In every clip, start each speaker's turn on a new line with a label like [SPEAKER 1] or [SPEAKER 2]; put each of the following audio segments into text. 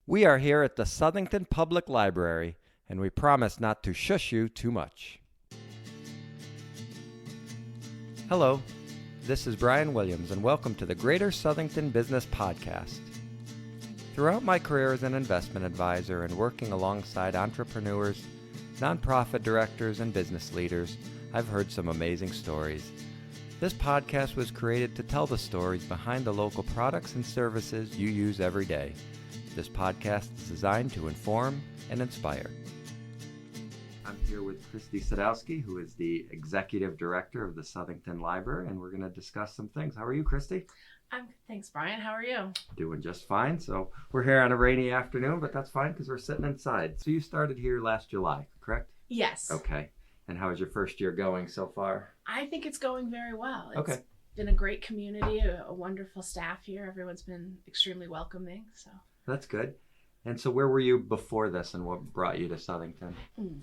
[SPEAKER 1] We are here at the Southington Public Library, and we promise not to shush you too much. Hello, this is Brian Williams, and welcome to the Greater Southington Business Podcast. Throughout my career as an investment advisor and working alongside entrepreneurs, nonprofit directors, and business leaders, I've heard some amazing stories. This podcast was created to tell the stories behind the local products and services you use every day. This podcast is designed to inform and inspire. I'm here with Kristi Sadowski, who is the Executive Director of the Southington Library, and we're going to discuss some things. How are you, Kristi?
[SPEAKER 2] I'm good, thanks, Brian. How are you?
[SPEAKER 1] Doing just fine. So we're here on a rainy afternoon, but that's fine because we're sitting inside. So you started here last July, correct?
[SPEAKER 2] Yes.
[SPEAKER 1] Okay. And how is your first year going so far?
[SPEAKER 2] I think it's going very well. It's
[SPEAKER 1] Okay.
[SPEAKER 2] been a great community, a wonderful staff here. Everyone's been extremely welcoming. So
[SPEAKER 1] That's good. And so where were you before this and what brought you to Southington?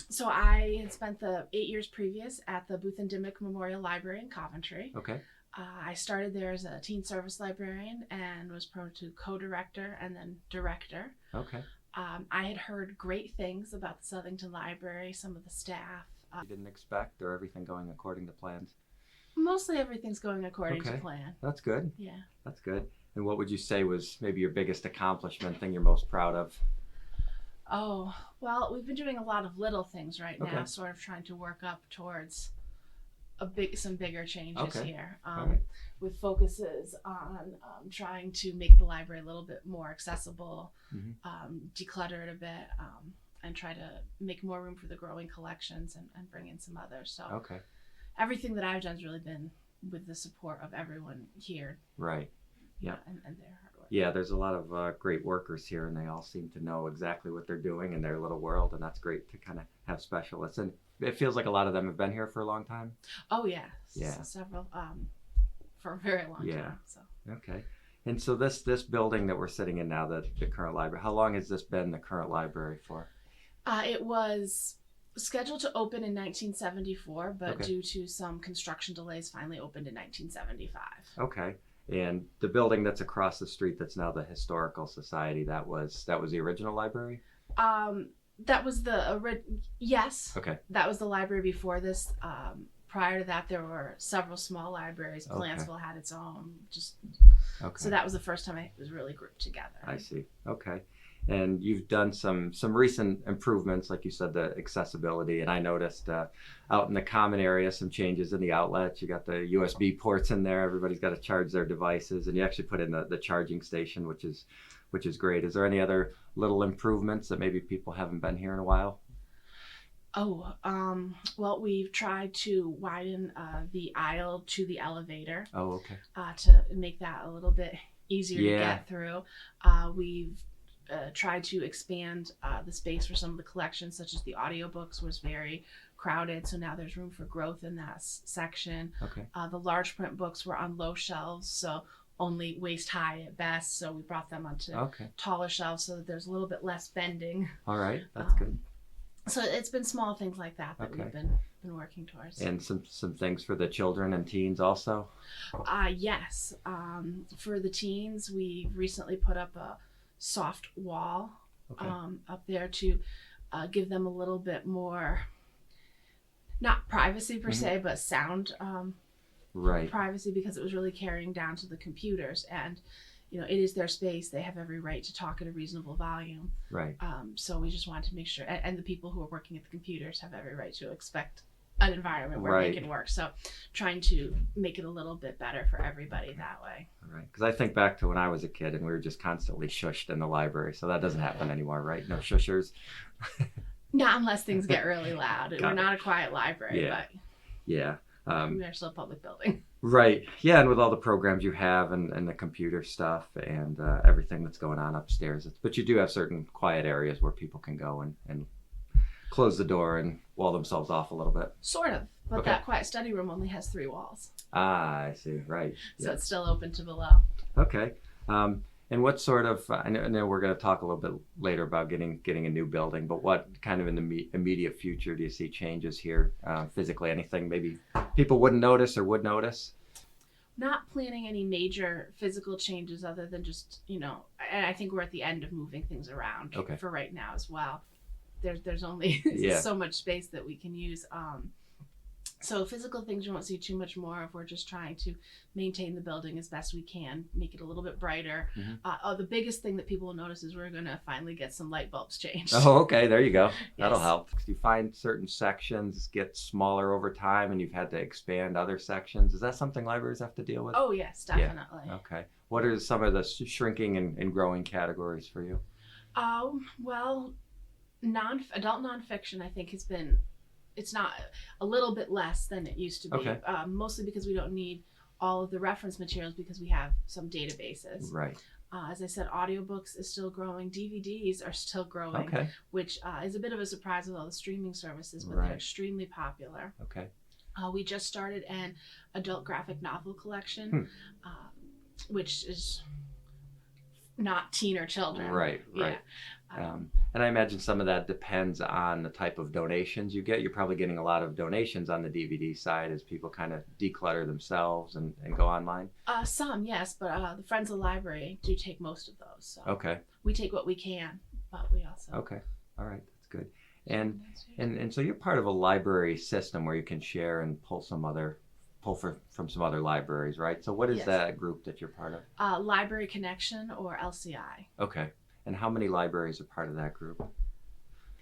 [SPEAKER 2] So I had spent the 8 years previous at the Booth and Dimick Memorial Library in Coventry.
[SPEAKER 1] Okay.
[SPEAKER 2] I started there as a teen service librarian and was promoted to co-director and then director.
[SPEAKER 1] Okay.
[SPEAKER 2] I had heard great things about the Southington Library, some of the staff.
[SPEAKER 1] You didn't expect, or everything going according to plans?
[SPEAKER 2] Mostly everything's going according to
[SPEAKER 1] Okay.
[SPEAKER 2] plan.
[SPEAKER 1] That's good.
[SPEAKER 2] Yeah.
[SPEAKER 1] That's good. And what would you say was maybe your biggest accomplishment, thing you're most proud of?
[SPEAKER 2] Oh, well, we've been doing a lot of little things right now,
[SPEAKER 1] Okay.
[SPEAKER 2] sort of trying to work up towards some bigger changes
[SPEAKER 1] Okay.
[SPEAKER 2] here.
[SPEAKER 1] All right.
[SPEAKER 2] With focuses on trying to make the library a little bit more accessible, declutter it a bit, and try to make more room for the growing collections and bring in some others. So
[SPEAKER 1] Okay.
[SPEAKER 2] everything that I've done has really been with the support of everyone here.
[SPEAKER 1] Right. Yeah.
[SPEAKER 2] And their hard work.
[SPEAKER 1] Yeah, there's a lot of great workers here, and they all seem to know exactly what they're doing in their little world, and that's great to kind of have specialists. And it feels like a lot of them have been here for a long time.
[SPEAKER 2] Oh, yeah.
[SPEAKER 1] Yeah.
[SPEAKER 2] Several, for a very long time. So.
[SPEAKER 1] Okay. And so this building that we're sitting in now, the current library, how long has this been the current library for?
[SPEAKER 2] It was scheduled to open in 1974, but
[SPEAKER 1] Okay.
[SPEAKER 2] due to some construction delays, finally opened in 1975.
[SPEAKER 1] Okay. And the building that's across the street that's now the Historical Society, that was the original library?
[SPEAKER 2] That was yes.
[SPEAKER 1] Okay.
[SPEAKER 2] That was the library before this. Prior to that, there were several small libraries.
[SPEAKER 1] Okay.
[SPEAKER 2] Plantsville had its own.
[SPEAKER 1] Okay.
[SPEAKER 2] So that was the first time it was really grouped together.
[SPEAKER 1] I see. Okay. And you've done some recent improvements, like you said, the accessibility. And I noticed out in the common area, some changes in the outlets. You got the USB ports in there. Everybody's got to charge their devices. And you actually put in the charging station, which is great. Is there any other little improvements that maybe people haven't been here in a while?
[SPEAKER 2] Oh, well, we've tried to widen the aisle to the elevator.
[SPEAKER 1] Oh, okay.
[SPEAKER 2] To make that a little bit easier to get through. We've tried to expand the space for some of the collections, such as the audiobooks was very crowded, so now there's room for growth in that section.
[SPEAKER 1] Okay.
[SPEAKER 2] The large print books were on low shelves, so only waist high at best, so we brought them onto taller shelves so that there's a little bit less bending.
[SPEAKER 1] All right, that's good.
[SPEAKER 2] So it's been small things like that we've been working towards.
[SPEAKER 1] And some things for the children and teens also?
[SPEAKER 2] Yes. For the teens, we recently put up a soft wall up there to give them a little bit more, not privacy per se, but sound privacy, because it was really carrying down to the computers. And it is their space. They have every right to talk at a reasonable volume.
[SPEAKER 1] Right.
[SPEAKER 2] So we just wanted to make sure, and the people who are working at the computers have every right to expect an environment where they can work. So trying to make it a little bit better for everybody that way.
[SPEAKER 1] All right. Because I think back to when I was a kid and we were just constantly shushed in the library. So that doesn't happen anymore, right? No shushers.
[SPEAKER 2] Not unless things get really loud. We're not a quiet library, but
[SPEAKER 1] yeah.
[SPEAKER 2] We're still a public building.
[SPEAKER 1] Right. Yeah. And with all the programs you have and the computer stuff and everything that's going on upstairs. But you do have certain quiet areas where people can go and close the door and wall themselves off a little bit.
[SPEAKER 2] Sort of. But that quiet study room only has 3 walls.
[SPEAKER 1] Ah, I see. Right.
[SPEAKER 2] So it's still open to below.
[SPEAKER 1] Okay. And what sort of, I know we're going to talk a little bit later about getting a new building, but what kind of in the immediate future do you see changes here physically? Anything maybe people wouldn't notice or would notice?
[SPEAKER 2] not planning any major physical changes other than just, and I think we're at the end of moving things around for right now as well. There's only so much space that we can use. So physical things you won't see too much more of. We're just trying to maintain the building as best we can, make it a little bit brighter. The biggest thing that people will notice is we're going to finally get some light bulbs changed.
[SPEAKER 1] Oh, okay. There you go. That'll help. Do you find certain sections get smaller over time and you've had to expand other sections? Is that something libraries have to deal with?
[SPEAKER 2] Oh, yes, definitely.
[SPEAKER 1] Yeah. Okay. What are some of the shrinking and growing categories for you?
[SPEAKER 2] Well, adult nonfiction, I think, it's not a little bit less than it used to be. Mostly because we don't need all of the reference materials because we have some databases.
[SPEAKER 1] Right.
[SPEAKER 2] As I said, audiobooks is still growing. DVDs are still growing, which is a bit of a surprise with all the streaming services, but they're extremely popular.
[SPEAKER 1] Okay.
[SPEAKER 2] We just started an adult graphic novel collection, which is not teen or children.
[SPEAKER 1] Right.
[SPEAKER 2] Yeah.
[SPEAKER 1] And I imagine some of that depends on the type of donations you get. You're probably getting a lot of donations on the DVD side as people kind of declutter themselves and go online.
[SPEAKER 2] Some, yes, but the Friends of the Library do take most of those. So we take what we can, but we also.
[SPEAKER 1] Okay. All right. That's good. And so you're part of a library system where you can share and pull from some other libraries, right? So what is that group that you're part of?
[SPEAKER 2] Library Connection, or LCI.
[SPEAKER 1] Okay. And how many libraries are part of that group?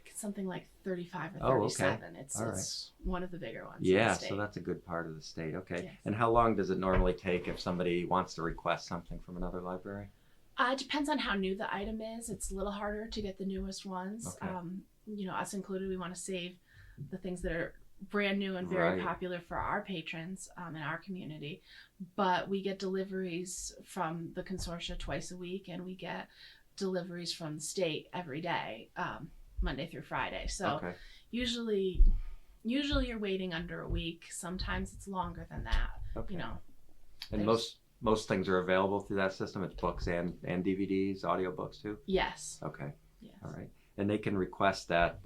[SPEAKER 2] It's something like 35 or 37. It's one of the bigger ones.
[SPEAKER 1] Yeah, so that's a good part of the state. Okay. Yes. And how long does it normally take if somebody wants to request something from another library?
[SPEAKER 2] It depends on how new the item is. It's a little harder to get the newest ones. Okay. Us included, we want to save the things that are brand new and very popular for our patrons in our community. But we get deliveries from the consortia twice a week, and we get deliveries from the state every day, Monday through Friday. So usually you're waiting under a week. Sometimes it's longer than that. Okay.
[SPEAKER 1] And most things are available through that system. It's books and DVDs, audiobooks too.
[SPEAKER 2] Yes.
[SPEAKER 1] Okay. Yes. All right. And they can request that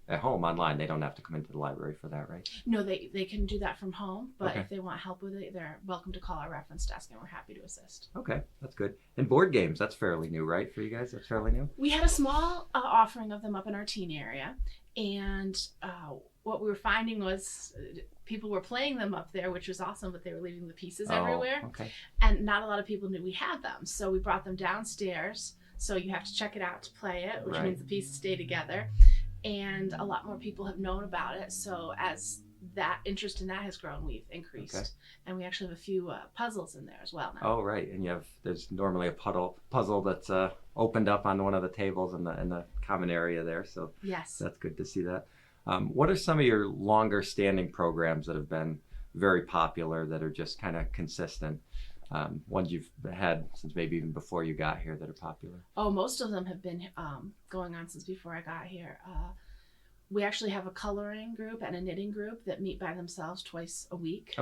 [SPEAKER 1] at home online. They don't have to come into the library for that, right? No,
[SPEAKER 2] they can do that from home, but if they want help with it, they're welcome to call our reference desk, and we're happy to assist. Okay, that's good. And board games, that's fairly new, right, for you guys? That's fairly new? We had a small offering of them up in our teen area, and what we were finding was people were playing them up there, which was awesome, but they were leaving the pieces everywhere. Okay. And not a lot of people knew we had them, so we brought them downstairs. So you have to check it out to play it, which means the pieces stay together. And a lot more people have known about it. So as that interest in that has grown, we've increased. Okay. And we actually have a few puzzles in there as well now. Oh, right. And there's normally a puzzle that's opened up on one of the tables in the common area there. So yes, that's good to see that. What are some of your longer standing programs that have been very popular that are just kind of consistent? Ones you've had since maybe even before you got here that are popular? Oh, most of them have been going on since before I got here. We actually have a coloring group and a knitting group that meet by themselves twice a week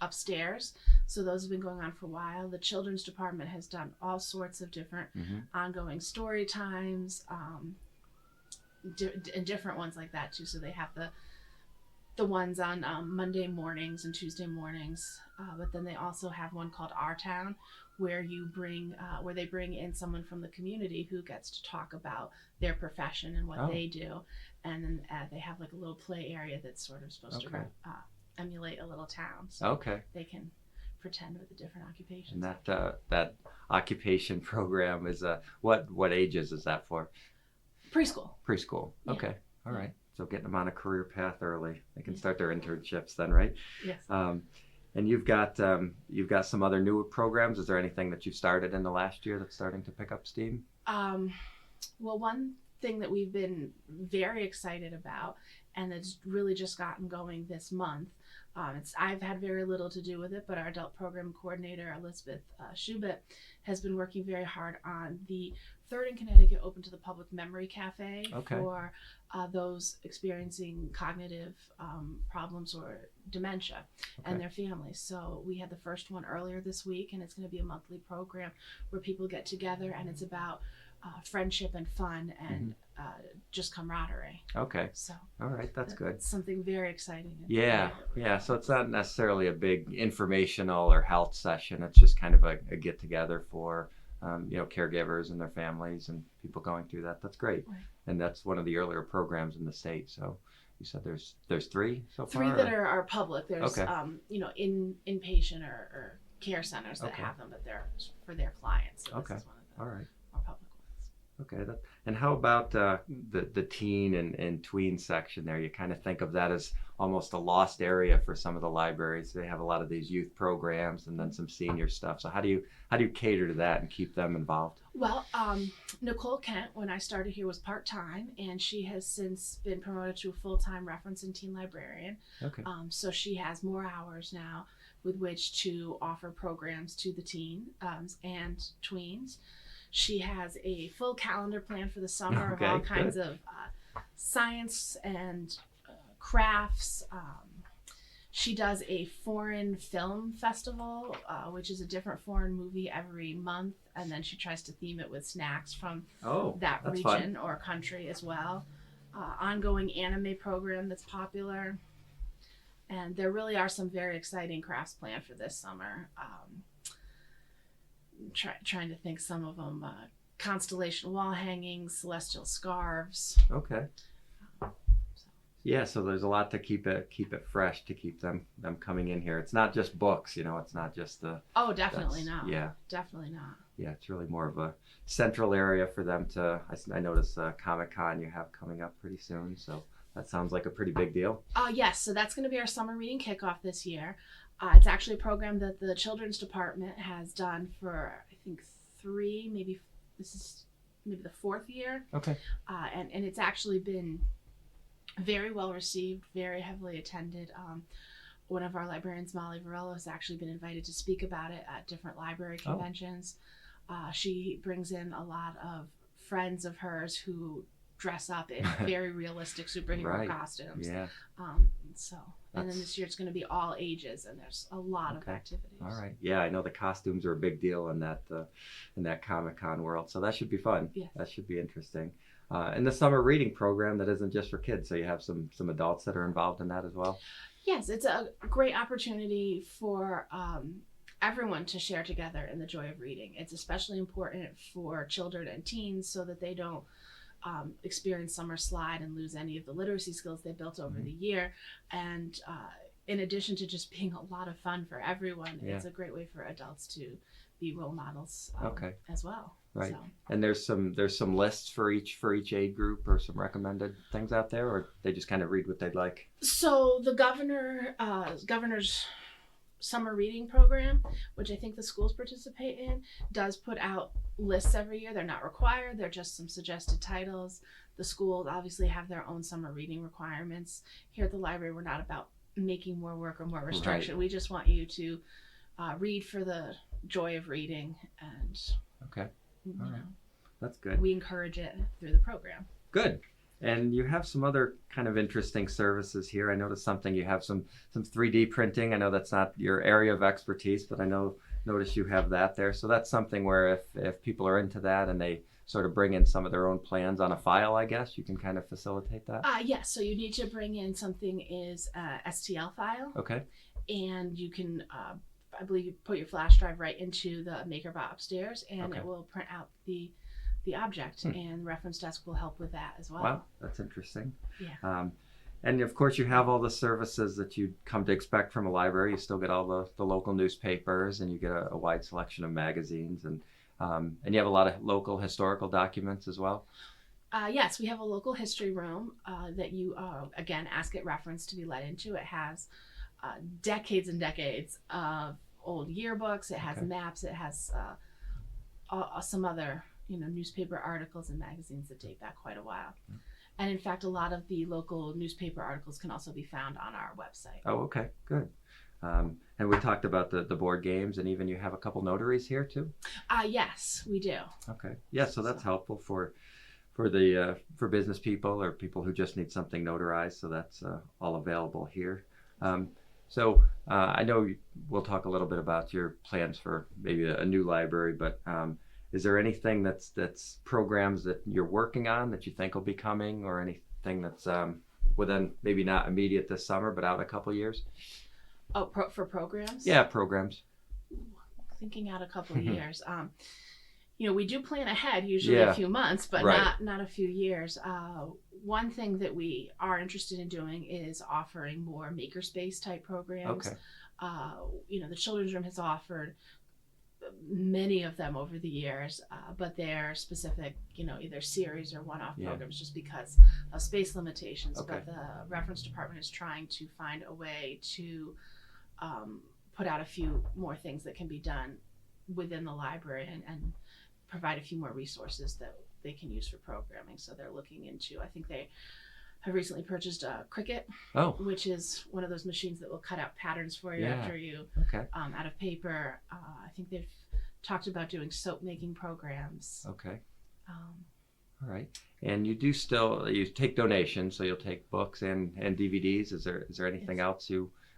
[SPEAKER 2] upstairs. So those have been going on for a while. The children's department has done all sorts of different ongoing story times and different ones like that too. So they have the ones on Monday mornings and Tuesday mornings, but then they also have one called Our Town, where where they bring in someone from the community who gets to talk about their profession and what they do, and then they have like a little play area that's sort of supposed to emulate a little town, so they can pretend with the different occupations. And that occupation program is what ages is that for? Preschool. Okay. All right. So getting them on a career path early, they can start their internships then, right? Yes. And you've got some other new programs. Is there anything that you've started in the last year that's starting to pick up steam? Well, one thing that we've been very excited about, and it's really just gotten going this month. I've had very little to do with it, but our adult program coordinator, Elizabeth Schubert, has been working very hard on the 3rd in Connecticut Open to the Public Memory Cafe for those experiencing cognitive problems or dementia and their families. So we had the first one earlier this week, and it's going to be a monthly program where people get together, and it's about friendship and fun and just camaraderie.
[SPEAKER 1] Okay.
[SPEAKER 2] So
[SPEAKER 1] All right. That's good.
[SPEAKER 2] It's something very exciting.
[SPEAKER 1] Yeah. Yeah. So it's not necessarily a big informational or health session. It's just kind of a get together for, caregivers and their families and people going through that. That's great.
[SPEAKER 2] Right.
[SPEAKER 1] And that's one of the earlier programs in the state. So you said there's three so far?
[SPEAKER 2] Three that are public. There's,
[SPEAKER 1] Okay.
[SPEAKER 2] inpatient or care centers that
[SPEAKER 1] Okay.
[SPEAKER 2] have them, but they're for their clients. So
[SPEAKER 1] Okay.
[SPEAKER 2] This is one of the
[SPEAKER 1] All right.
[SPEAKER 2] more public ones.
[SPEAKER 1] Okay. And how about the teen and tween section there? You kind of think of that as almost a lost area for some of the libraries. They have a lot of these youth programs and then some senior stuff. So how do you cater to that and keep them involved?
[SPEAKER 2] Well, Nicole Kent, when I started here, was part-time, and she has since been promoted to a full-time reference and teen librarian.
[SPEAKER 1] Okay.
[SPEAKER 2] So she has more hours now with which to offer programs to the teen and tweens. She has a full calendar planned for the summer of all kinds of science and crafts. She does a foreign film festival, which is a different foreign movie every month, and then she tries to theme it with snacks from that
[SPEAKER 1] that's
[SPEAKER 2] region
[SPEAKER 1] fun.
[SPEAKER 2] or country as well. Ongoing anime program that's popular. And there really are some very exciting crafts planned for this summer. Trying to think some of them. Constellation wall hangings, celestial scarves.
[SPEAKER 1] Okay. Yeah, so there's a lot to keep it fresh, to keep them coming in here. It's not just books, it's not just the.
[SPEAKER 2] Oh, definitely not.
[SPEAKER 1] Yeah.
[SPEAKER 2] Definitely not.
[SPEAKER 1] Yeah, it's really more of a central area for them to. I notice Comic-Con you have coming up pretty soon, so that sounds like a pretty big deal.
[SPEAKER 2] Yes, so that's going to be our summer reading kickoff this year. It's actually a program that the children's department has done for, I think, this is maybe the fourth year.
[SPEAKER 1] Okay.
[SPEAKER 2] And it's actually been very well received, very heavily attended. One of our librarians, Molly Varello, has actually been invited to speak about it at different library conventions. She brings in a lot of friends of hers who dress up in very realistic superhero costumes.
[SPEAKER 1] Yeah.
[SPEAKER 2] And then this year it's going to be all ages, and there's a lot of activities.
[SPEAKER 1] All right. Yeah, I know the costumes are a big deal in that Comic-Con world, so that should be fun.
[SPEAKER 2] Yeah.
[SPEAKER 1] That should be interesting. And the summer reading program that isn't just for kids, so you have some adults that are involved in that as well.
[SPEAKER 2] Yes, it's a great opportunity for everyone to share together in the joy of reading. It's especially important for children and teens so that they don't experience summer slide and lose any of the literacy skills they built over the year. And in addition to just being a lot of fun for everyone, it's a great way for adults to be role models as well.
[SPEAKER 1] Right.
[SPEAKER 2] So. And
[SPEAKER 1] there's some lists for each age group, or some recommended things out there, or they just kind of read what they'd like.
[SPEAKER 2] So the governor's summer reading program, which I think the schools participate in, does put out lists every year. They're not required. They're just some suggested titles. The schools obviously have their own summer reading requirements. Here at the library, we're not about making more work or more restriction.
[SPEAKER 1] Right.
[SPEAKER 2] We just want you to read for the joy of reading, and
[SPEAKER 1] All right. That's good.
[SPEAKER 2] we encourage it through the program.
[SPEAKER 1] Good. And you have some other kind of interesting services here. I noticed something. You have some 3D printing. I know that's not your area of expertise, but I notice you have that there. So that's something where if people are into that and they sort of bring in some of their own plans on a file, I guess you can kind of facilitate that.
[SPEAKER 2] Yes. So you need to bring in something is a STL file.
[SPEAKER 1] Okay.
[SPEAKER 2] And you can, I believe, you put your flash drive right into the MakerBot upstairs, and it will print out the object, and reference desk will help with that as well.
[SPEAKER 1] Wow, that's interesting.
[SPEAKER 2] Yeah.
[SPEAKER 1] And of course you have all the services that you'd come to expect from a library. You still get all the local newspapers, and you get a wide selection of magazines, and you have a lot of local historical documents as well.
[SPEAKER 2] Yes, we have a local history room that you, again, ask at reference to be let into. It has decades and decades of old yearbooks. It has maps. It has some other newspaper articles and magazines that date back quite a while. And in fact, a lot of the local newspaper articles can also be found on our website.
[SPEAKER 1] Oh, okay, good. And we talked about the board games, and even you have a couple notaries here too?
[SPEAKER 2] Yes, we do. Okay.
[SPEAKER 1] Yeah, so that's helpful for business people or people who just need something notarized. So that's all available here. So I know we'll talk a little bit about your plans for maybe a new library, but is there anything that's programs that you're working on that you think will be coming, or anything that's within, maybe not immediate this summer, but out a couple years?
[SPEAKER 2] Oh, for programs?
[SPEAKER 1] Yeah, programs.
[SPEAKER 2] Thinking out a couple of years. We do plan ahead, usually a few months, but not a few years. One thing that we are interested in doing is offering more makerspace type programs.
[SPEAKER 1] Okay.
[SPEAKER 2] The children's room has offered many of them over the years, but they're specific, either series or one-off programs just because of space limitations.
[SPEAKER 1] Okay.
[SPEAKER 2] But the reference department is trying to find a way to put out a few more things that can be done within the library and provide a few more resources that they can use for programming. So they're looking into, I think they have recently purchased a Cricut, which is one of those machines that will cut out patterns for you after you out of paper. I think they've talked about doing soap making programs.
[SPEAKER 1] Okay. All right. And you take donations, so you'll take books and DVDs. Is there anything else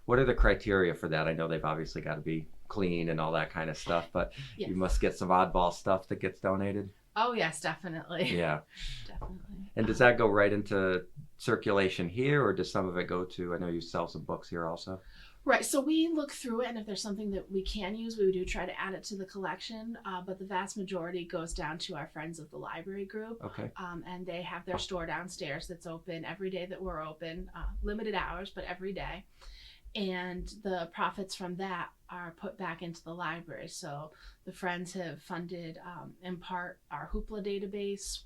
[SPEAKER 1] what are the criteria for that? I know they've obviously got to be clean and all that kind of stuff, but you must get some oddball stuff that gets donated.
[SPEAKER 2] Oh yes, definitely.
[SPEAKER 1] Yeah.
[SPEAKER 2] Definitely.
[SPEAKER 1] And does that go right into circulation here, or does some of it go to, I know you sell some books here also?
[SPEAKER 2] Right, so we look through it, and if there's something that we can use, we do try to add it to the collection, but the vast majority goes down to our Friends of the Library group.
[SPEAKER 1] Okay.
[SPEAKER 2] And they have their store downstairs that's open every day that we're open, limited hours, but every day. And the profits from that are put back into the library. So the Friends have funded, in part, our Hoopla database,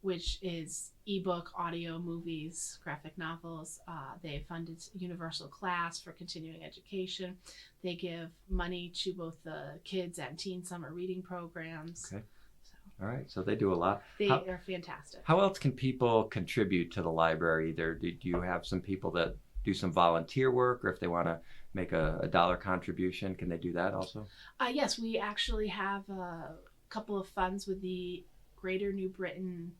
[SPEAKER 2] which is ebook, audio, movies, graphic novels. They funded Universal Class for continuing education. They give money to both the kids and teen summer reading programs.
[SPEAKER 1] Okay. All right, so they do a lot.
[SPEAKER 2] They are fantastic.
[SPEAKER 1] How else can people contribute to the library? Do you have some people that do some volunteer work, or if they want to make a dollar contribution, can they do that also?
[SPEAKER 2] Yes, we actually have a couple of funds with the Greater New Britain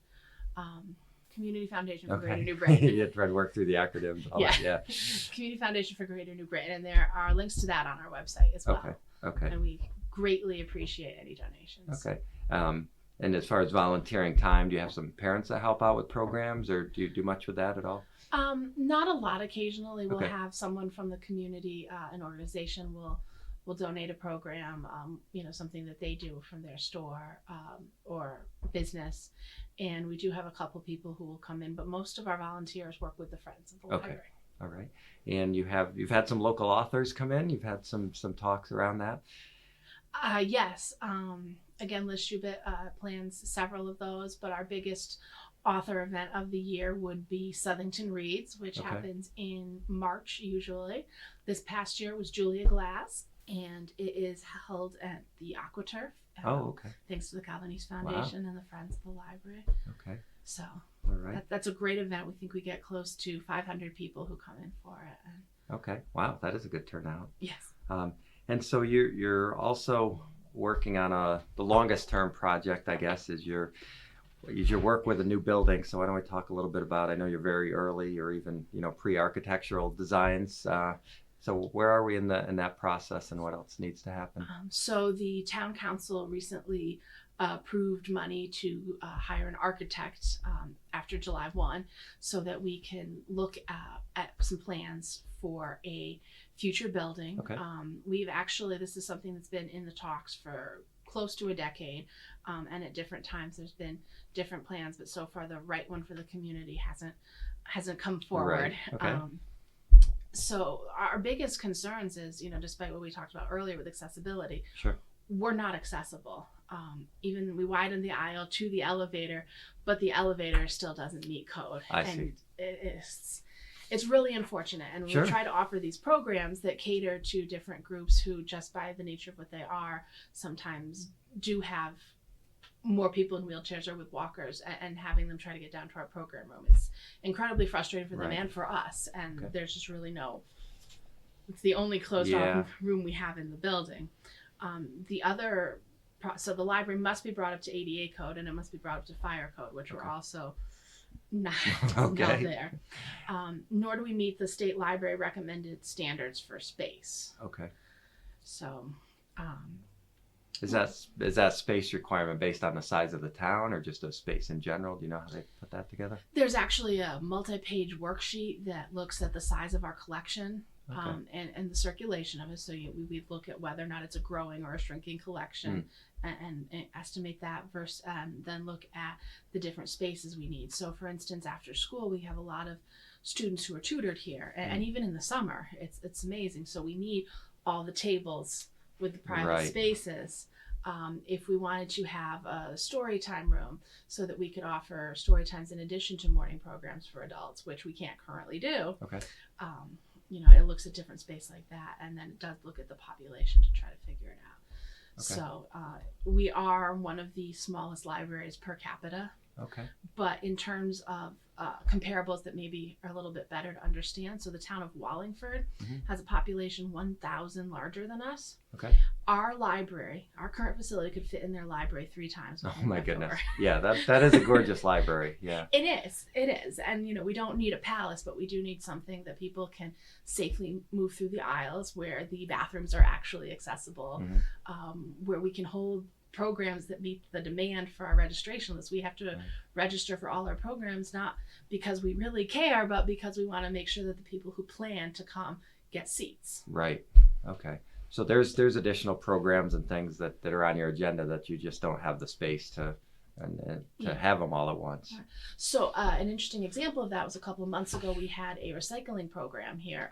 [SPEAKER 2] Community Foundation for Greater New Britain.
[SPEAKER 1] You have to work through the acronyms.
[SPEAKER 2] Community Foundation for Greater New Britain, and there are links to that on our website as well.
[SPEAKER 1] Okay.
[SPEAKER 2] And we greatly appreciate any donations.
[SPEAKER 1] Okay. And as far as volunteering time, do you have some parents that help out with programs, or do you do much with that at all?
[SPEAKER 2] Not a lot. Occasionally we'll have someone from the community, an organization will donate a program, something that they do from their store or business. And we do have a couple people who will come in, but most of our volunteers work with the Friends of the Library.
[SPEAKER 1] All right. And you've had some local authors come in. You've had some talks around that.
[SPEAKER 2] Yes. Again, Liz Schubert plans several of those, but our biggest author event of the year would be Southington Reads, which happens in March usually. This past year was Julia Glass, and it is held at the AquaTurf. Thanks to the Calvinese Foundation and the Friends of the Library.
[SPEAKER 1] Okay.
[SPEAKER 2] So
[SPEAKER 1] all right.
[SPEAKER 2] That's a great event. We think we get close to 500 people who come in for it.
[SPEAKER 1] Okay. Wow, that is a good turnout.
[SPEAKER 2] Yes.
[SPEAKER 1] And so you're also working on the longest term project, I guess, is your work with a new building. So why don't we talk a little bit about, I know you're very early, or even pre-architectural designs. So where are we in that process, and what else needs to happen?
[SPEAKER 2] So the town council recently approved money to hire an architect after July 1, so that we can look at some plans for a future building.
[SPEAKER 1] Okay.
[SPEAKER 2] This is something that's been in the talks for close to a decade, and at different times there's been different plans, but so far the right one for the community hasn't come forward.
[SPEAKER 1] Right. Okay.
[SPEAKER 2] So our biggest concerns is, despite what we talked about earlier with accessibility, we're not accessible. Even we widened the aisle to the elevator, but the elevator still doesn't meet code.
[SPEAKER 1] I see.
[SPEAKER 2] It's really unfortunate. And we try to offer these programs that cater to different groups who, just by the nature of what they are, sometimes do have more people in wheelchairs or with walkers, and having them try to get down to our program room is incredibly frustrating for them and for us. And there's just really it's the only closed off room we have in the building. So the library must be brought up to ADA code, and it must be brought up to fire code, which we're also not there. Nor do we meet the state library recommended standards for space.
[SPEAKER 1] Okay.
[SPEAKER 2] So
[SPEAKER 1] Is that space requirement based on the size of the town or just a space in general? Do you know how they put that together?
[SPEAKER 2] There's actually a multi-page worksheet that looks at the size of our collection.
[SPEAKER 1] Okay.
[SPEAKER 2] And the circulation of it. So we look at whether or not it's a growing or a shrinking collection, and estimate that versus, then look at the different spaces we need. So for instance, after school, we have a lot of students who are tutored here, and even in the summer, it's amazing. So we need all the tables with the private spaces. If we wanted to have a story time room so that we could offer story times in addition to morning programs for adults, which we can't currently do.
[SPEAKER 1] Okay.
[SPEAKER 2] It looks at different space like that, and then it does look at the population to try to figure it out. Okay. So we are one of the smallest libraries per capita.
[SPEAKER 1] Okay.
[SPEAKER 2] But in terms of comparables that maybe are a little bit better to understand, so the town of Wallingford has a population 1,000 larger than us.
[SPEAKER 1] Okay.
[SPEAKER 2] Our library, our current facility, could fit in their library 3 times.
[SPEAKER 1] Oh my goodness! Yeah, that is a gorgeous library. Yeah.
[SPEAKER 2] It is, and we don't need a palace, but we do need something that people can safely move through the aisles, where the bathrooms are actually accessible, where we can hold programs that meet the demand for our registration list. We have to register for all our programs, not because we really care, but because we want to make sure that the people who plan to come get seats.
[SPEAKER 1] Right. Okay. So there's additional programs and things that are on your agenda that you just don't have the space to have them all at once.
[SPEAKER 2] So an interesting example of that was a couple of months ago. We had a recycling program here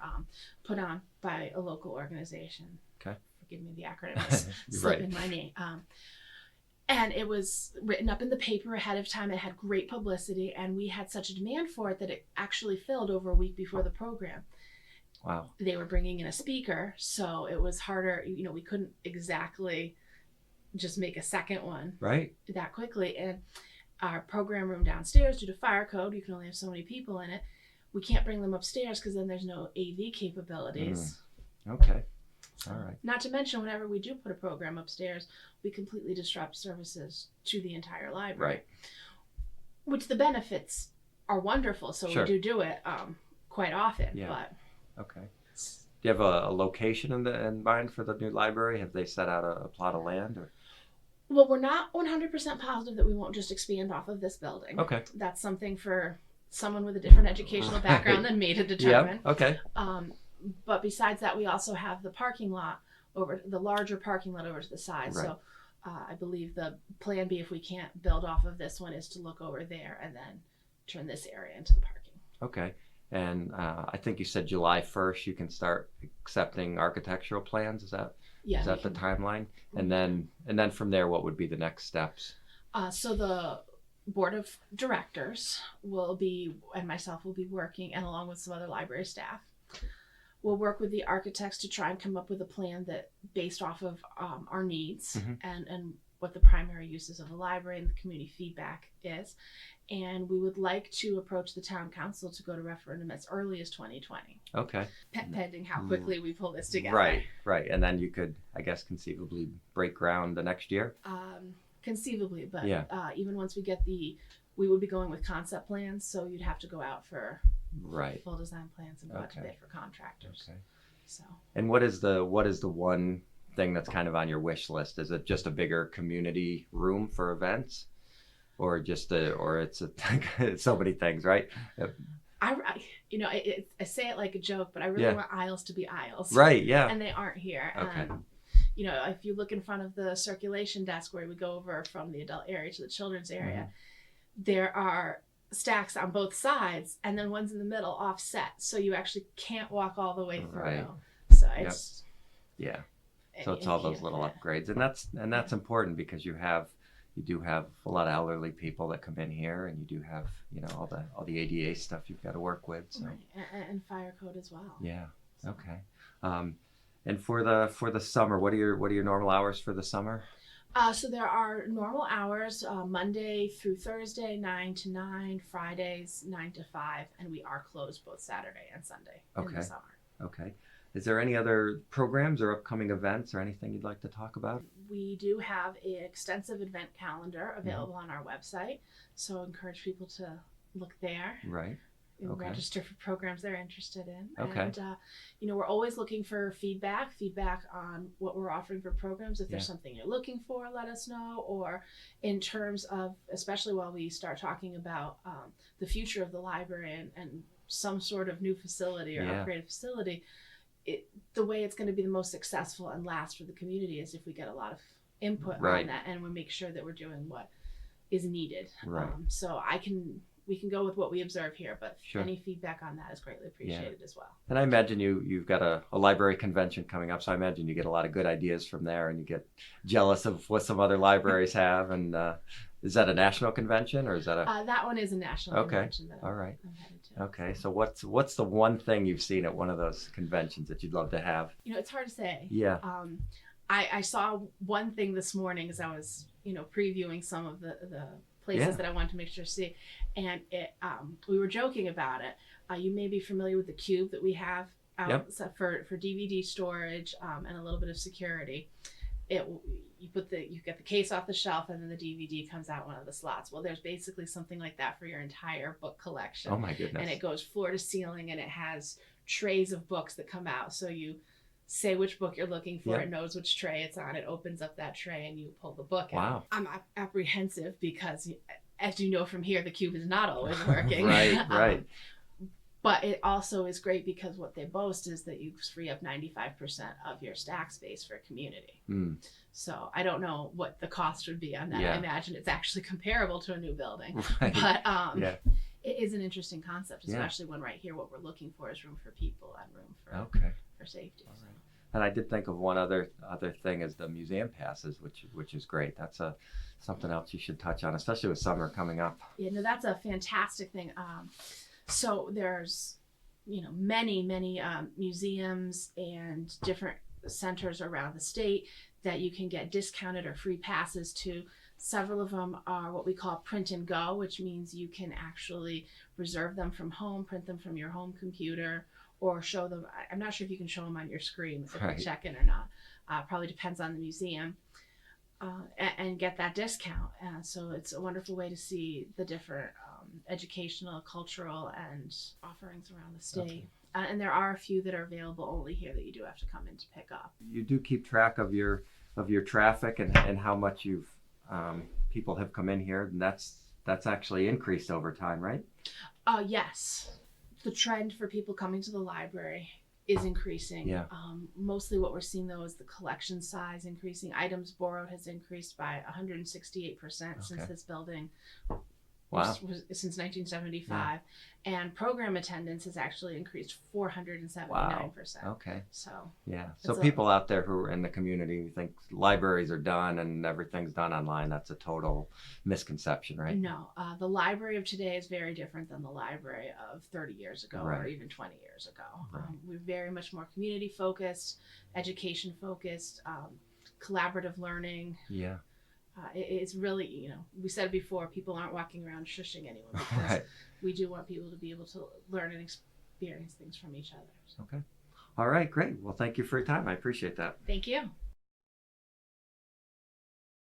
[SPEAKER 2] put on by a local organization.
[SPEAKER 1] Okay.
[SPEAKER 2] Forgive me, the acronym is slipping my name. And it was written up in the paper ahead of time. It had great publicity, and we had such a demand for it that it actually filled over a week before the program.
[SPEAKER 1] Wow.
[SPEAKER 2] They were bringing in a speaker, so it was harder. We couldn't exactly just make a second one that quickly. And our program room downstairs, due to fire code, you can only have so many people in it. We can't bring them upstairs because then there's no AV capabilities.
[SPEAKER 1] Okay. All right.
[SPEAKER 2] Not to mention, whenever we do put a program upstairs, we completely disrupt services to the entire library. Right. Which the benefits are wonderful, so we do it quite often.
[SPEAKER 1] Yeah.
[SPEAKER 2] But
[SPEAKER 1] okay. Do you have a location in mind for the new library? Have they set out a plot of land? Or?
[SPEAKER 2] Well, we're not 100% positive that we won't just expand off of this building. Okay. That's something for someone with a different educational background than me to determine.
[SPEAKER 1] Yeah. Okay.
[SPEAKER 2] But besides that, we also have the parking lot the larger parking lot over to the side. Right. So I believe the plan B, if we can't build off of this one, is to look over there and then turn this area into the parking.
[SPEAKER 1] Okay. And I think you said July 1st you can start accepting architectural plans. Is that the timeline? And then from there, what would be the next steps?
[SPEAKER 2] So the board of directors and myself will be working, and along with some other library staff, we'll work with the architects to try and come up with a plan that based off of our needs and what the primary uses of the library and the community feedback is. And we would like to approach the town council to go to referendum as early as 2020.
[SPEAKER 1] Okay.
[SPEAKER 2] Pending how quickly we pull this together.
[SPEAKER 1] Right. And then you could, I guess, conceivably break ground the next year?
[SPEAKER 2] Conceivably, but even once we would be going with concept plans, so you'd have to go out for full design plans and go out to bid for contractors. Okay. So. And
[SPEAKER 1] what is the one thing that's kind of on your wish list? Is it just a bigger community room for events? Or it's so many things, right?
[SPEAKER 2] I say it like a joke, but I really want aisles to be aisles.
[SPEAKER 1] Right, yeah.
[SPEAKER 2] And they aren't here.
[SPEAKER 1] Okay.
[SPEAKER 2] If you look in front of the circulation desk where we go over from the adult area to the children's area, there are stacks on both sides, and then one's in the middle offset, so you actually can't walk all the way through. Right. So it's
[SPEAKER 1] So it's all those little upgrades, and that's important because you do have a lot of elderly people that come in here, and you do have all the ADA stuff you've got to work with. So.
[SPEAKER 2] Right. And fire code as well.
[SPEAKER 1] Yeah. So. Okay. And for the summer, what are your normal hours for the summer?
[SPEAKER 2] So there are normal hours Monday through Thursday 9 to 9, Fridays 9 to 5, and we are closed both Saturday and Sunday in the summer. Okay.
[SPEAKER 1] Is there any other programs or upcoming events or anything you'd like to talk about?
[SPEAKER 2] We do have an extensive event calendar available on our website, so I encourage people to look there.
[SPEAKER 1] Right. Okay.
[SPEAKER 2] register for programs they're interested in.
[SPEAKER 1] Okay.
[SPEAKER 2] And, we're always looking for feedback on what we're offering for programs. If there's
[SPEAKER 1] Yeah.
[SPEAKER 2] something you're looking for, let us know. Or in terms of, especially while we start talking about the future of the library and some sort of new facility or
[SPEAKER 1] Yeah.
[SPEAKER 2] upgraded facility, the way it's going to be the most successful and last for the community is if we get a lot of input
[SPEAKER 1] Right.
[SPEAKER 2] on that and we make sure that we're doing what is needed.
[SPEAKER 1] Right.
[SPEAKER 2] So we can go with what we observe here, but
[SPEAKER 1] Sure.
[SPEAKER 2] any feedback on that is greatly appreciated as well.
[SPEAKER 1] And I imagine you've got a library convention coming up, so I imagine you get a lot of good ideas from there, and you get jealous of what some other libraries have. And is that a national convention, or is that a?
[SPEAKER 2] That one is a national convention that
[SPEAKER 1] All right.
[SPEAKER 2] I'm headed to.
[SPEAKER 1] Okay. So what's the one thing you've seen at one of those conventions that you'd love to have?
[SPEAKER 2] It's hard to say.
[SPEAKER 1] Yeah.
[SPEAKER 2] I saw one thing this morning as I was, previewing some of the places that I wanted to make sure to see, and we were joking about it. You may be familiar with the cube that we have for DVD storage and a little bit of security. You get the case off the shelf, and then the DVD comes out one of the slots. Well, there's basically something like that for your entire book collection.
[SPEAKER 1] Oh my goodness.
[SPEAKER 2] And it goes floor to ceiling, and it has trays of books that come out. So you say which book you're looking for. It knows which tray it's on. It opens up that tray, and you pull the book out.
[SPEAKER 1] Wow.
[SPEAKER 2] I'm apprehensive because, as you know from here, the cube is not always working.
[SPEAKER 1] Right.
[SPEAKER 2] But it also is great because what they boast is that you free up 95% of your stack space for a community.
[SPEAKER 1] Mm.
[SPEAKER 2] So I don't know what the cost would be on that.
[SPEAKER 1] Yeah.
[SPEAKER 2] I imagine it's actually comparable to a new building.
[SPEAKER 1] Right.
[SPEAKER 2] But
[SPEAKER 1] Yeah.
[SPEAKER 2] it is an interesting concept, especially when right here what we're looking for is room for people and room for safety.
[SPEAKER 1] All right. And I did think of one other thing is the museum passes, which is great. That's something else you should touch on, especially with summer coming up.
[SPEAKER 2] Yeah, no, that's a fantastic thing. So there's, many museums and different centers around the state that you can get discounted or free passes to. Several of them are what we call print and go, which means you can actually reserve them from home, print them from your home computer, or show them. I'm not sure if you can show them on your screen if you check in or not. Probably depends on the museum. And get that discount. So it's a wonderful way to see the different educational, cultural, and offerings around the state.
[SPEAKER 1] Okay.
[SPEAKER 2] And there are a few that are available only here that you do have to come in to pick up.
[SPEAKER 1] You do keep track of your traffic and how much people have come in here, and that's actually increased over time, right?
[SPEAKER 2] Yes. The trend for people coming to the library is increasing.
[SPEAKER 1] Yeah.
[SPEAKER 2] Mostly what we're seeing though is the collection size increasing. Items borrowed has increased by 168% since this building was since 1975. And program attendance has actually increased 479%.
[SPEAKER 1] Wow. Okay.
[SPEAKER 2] So
[SPEAKER 1] So people out there who are in the community who think libraries are done and everything's done online, that's a total misconception, right?
[SPEAKER 2] No, the library of today is very different than the library of 30 years ago or even 20 years ago.
[SPEAKER 1] Right.
[SPEAKER 2] We're very much more community focused, education focused, collaborative learning.
[SPEAKER 1] Yeah.
[SPEAKER 2] It's really, we said before, people aren't walking around shushing anyone because we do want people to be able to learn and experience things from each other. So.
[SPEAKER 1] Okay. All right, great. Well, thank you for your time. I appreciate that.
[SPEAKER 2] Thank you.